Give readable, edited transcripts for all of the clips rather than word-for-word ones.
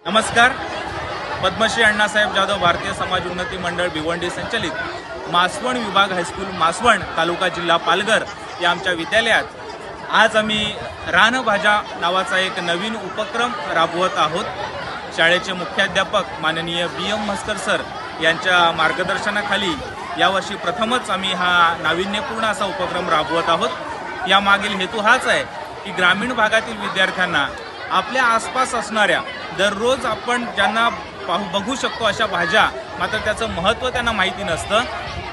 नमस्कार. पद्मश्री अण्णासाहेब जाधव भारतीय समाज उन्नती मंडळ भिवंडी संचलित मासवण विभाग हायस्कूल मासवण तालुका जिल्हा पालघर या आमच्या विद्यालयात आज आम्ही रानभाज्या नावाचा एक नवीन उपक्रम राबवत आहोत. शाळेचे मुख्याध्यापक माननीय BM म्हस्कर सर यांच्या मार्गदर्शनाखाली यावर्षी प्रथमच आम्ही हा नाविन्यपूर्ण असा उपक्रम राबवत आहोत. यामागील हेतू हाच आहे की ग्रामीण भागातील विद्यार्थ्यांना आपल्या आसपास असणाऱ्या दररोज आपण ज्यांना बघू शकतो अशा भाज्या, मात्र त्याचं महत्त्व त्यांना माहिती नसतं,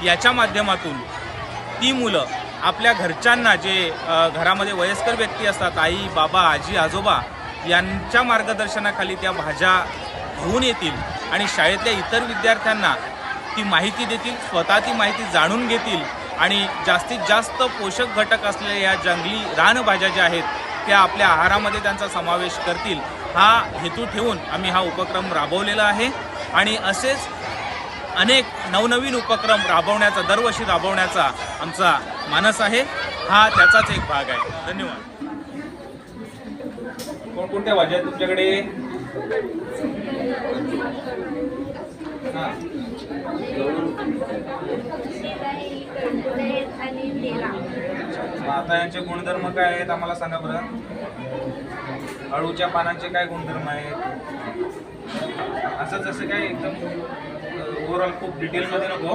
याच्या माध्यमातून ती मुलं आपल्या घरच्यांना जे घरामध्ये वयस्कर व्यक्ती असतात, आई बाबा आजी आजोबा यांच्या मार्गदर्शनाखाली त्या भाज्या घेऊन येतील आणि शाळेतल्या इतर विद्यार्थ्यांना ती माहिती देतील, स्वतः ती माहिती जाणून घेतील आणि जास्तीत जास्त पोषक घटक असलेल्या या जंगली रानभाज्या ज्या आहेत त्या आपल्या आहारामध्ये त्यांचा समावेश करतील, हा हेतू ठेवून आम्ही हा उपक्रम राबवलेला आहे. आणि असेच अनेक नवनवीन उपक्रम राबवण्याचा, दरवर्षी राबवण्याचा आमचा मानस आहे. हा त्याचाच एक भाग आहे. धन्यवाद. कोणकोणत्या भाज्या आहेत तुमच्याकडे? आता यांचे गुणधर्म काय आहेत आम्हाला सांगा बरं. अळूच्या पानांचे काय गुणधर्म आहेत? असं जसं काय एकदम ओव्हरऑल खूप डिटेलमध्ये नको.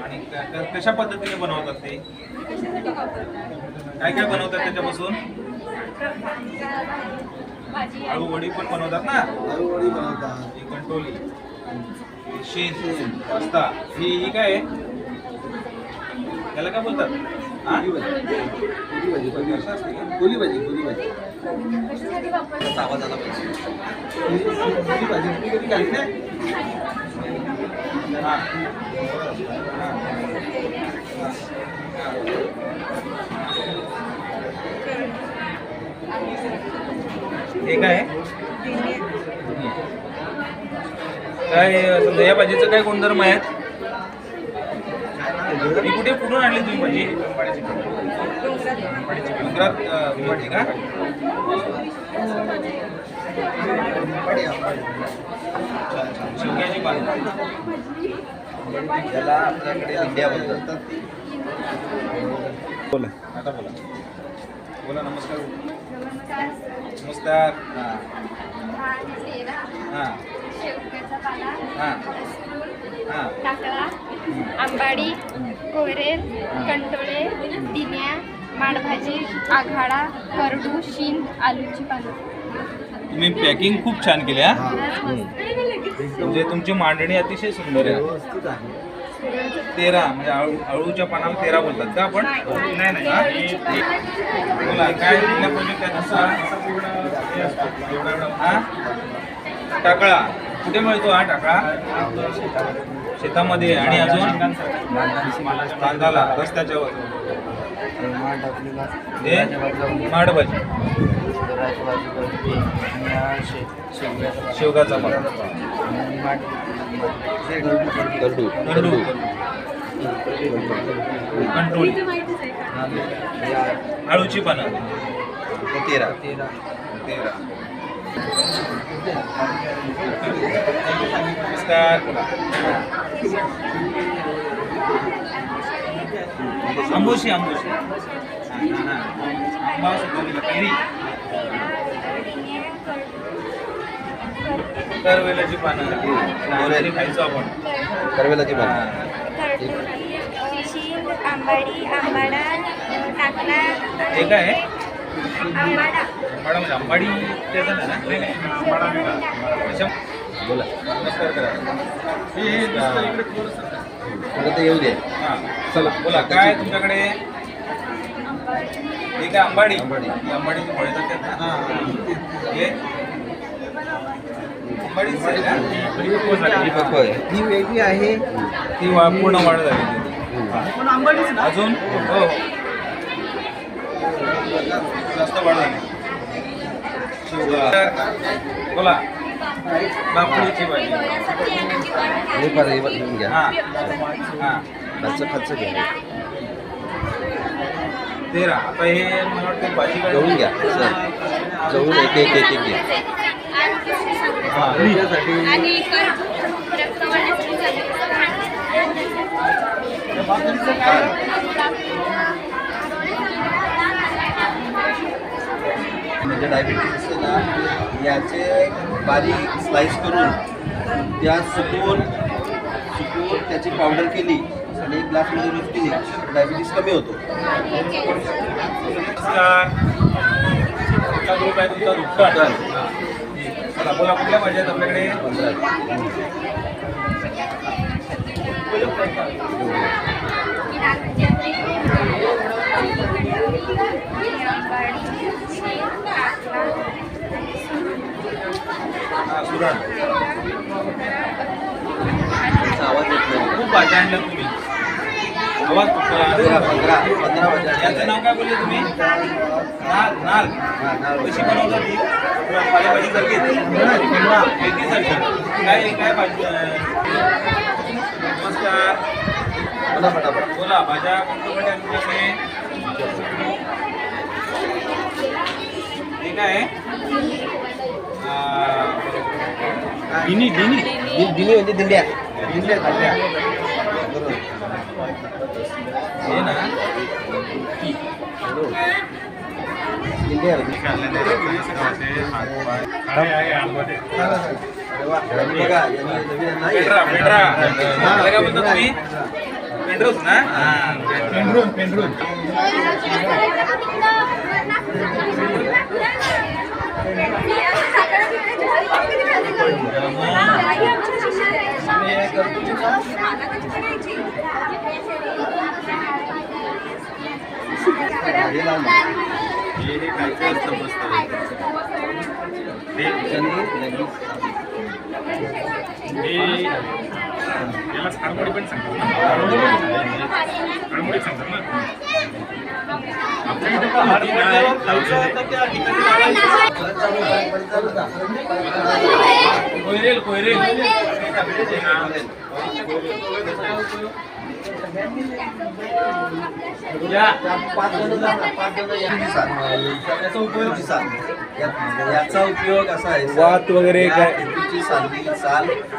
आणि कशा पद्धतीने बनवतात ते? काय काय बनवतात त्याच्यापासून? आळू वडी पण बनवतात ना? आळू वडी बनवतात. ही कंटोली, शेन, पास्ता, ही काय आहे? त्याला काय बोलतात? कोली भाजी आवाज आला पाहिजे. कोली भाजी तुम्ही कधी खाल्ली नाही? हे काय काय समजा या भाजीचं काय गुणधर्म आहेत? ही कुठे कुठून आणली तुम्ही भाजी? डोंगरात भाजी का? शेवग्याची पानं, त्याला आपल्याकडे इंडिया बोलतात. बोला आता बोला. बोला. नमस्कार. नमस्कार. हां हां हां हां. टाकळा, आंबाडी, कोरेल, कंटोळे, दिन्या, माडभाजी, आघाडा, करडू, शीन, आलूची पानं. तुम्ही पॅकिंग खूप छान केली. हा म्हणजे तुमची मांडणी अतिशय सुंदर आहे. व्यवस्थित आहे. 13 म्हणजे अळूच्या पानाला 13 बोलतात का आपण? नाही हा? बोला काय कुठल्या प्रोजेक्ट आहे? हा टाकळा कुठे मिळतो? हा टाकळा शेतामध्ये. आणि अजून कांदाला रस्त्याच्या वर माडभाजी, शेवगाचा पाला, गरडू कंटोळी, आळूची पानं 13. नमस्कार. आंबोशी आंबा कैरी, करवेलाची पानं खायचो आपण. करवेलाची पानं, आंबाडी, आंबाडा, टाकला. हे काय आहे? आंबाडा. म्हणजे आंबाडी त्याचं नाही ना? बोला. नमस्कार करा. मला ते येऊ दे. हां चला बोला. काय तुमच्याकडे? हे काय आंबाडी? ही आंबाडीची फळे जातात ना? हे आंबाडीच आहे का? ही वेगळी आहे. ती पूर्ण वाढ झाली. अजून हो जास्त वाढ झाली. बोला. बापडीची भाजी. हे पण घेऊन घ्या. हां हां खालचं घ्या. 13. आता हे मला वाटतं भाजी जवळून घ्या सर, जवळून एक एक एक एक घ्या. आणि म्हणजे डायबिटीस असते ना, याचे बारीक स्लाइस करून त्या सुकवून त्याची पावडर केली आणि एक ग्लासमध्ये रोज पिली, डायबिटीस कमी होतो. नमस्कार. कुठला ग्रुप आहे तुमचा? दुप्पट. चला बोला, कुठल्या भाज्या आहेत आपल्याकडे? 15. सुरण. त्याचा आवाज येत नाही. खूप भाज्या आणल्या तुम्ही. आवाज कुठला? 15 भाज्या. याचं नाव काय बोलले तुम्ही? नाल. नाल कशी बनवतात ती? पालेभाजी सारखी मेथीसारखी. काय काय भाजी? नमस्कार. बोला फटाफट. बोला, भाज्या कोणत्या तुमच्याकडे? हे काय आहे? दिनी म्हणजे दिंड्या. हे ना दिंड्या. बघा यांनी नवीन नाही. पेंढरा. त्याला काय बोलता तुम्ही? पेंढरूच ना? पेंढरून. हे लावून. हे काय असतं मस्त. त्यांनी लगेच याला खारमोडी पण सांगतात ना. खारमोडी सांगतात ना. कोयरेल. या. याचा उपयोग असा आहे वात वगैरे या काय? तेंदूची साल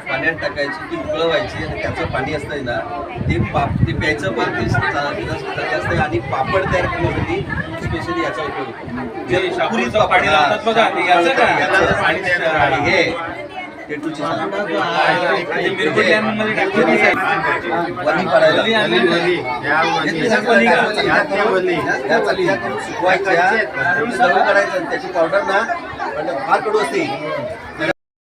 पाण्यात टाकायची, ती उकळवायची आणि त्याचं पाणी असतं ना, ते प्यायचं पण ते असतं आणि पापड तयार करण्यासाठी स्पेशली याचा उपयोग होतो. जे शाकुरीचं पाणी लावतात बघा, ते याचं का? याचं पाणी तयार करायला. आणि हे पेटूची साल. मिरगुंड्यांमध्ये टाकली ती काय? वली पाडायला. वली आणली. सुकवायच्या, दळून काढायचं आणि त्याची पावडर ना म्हणजे फार कडू असते.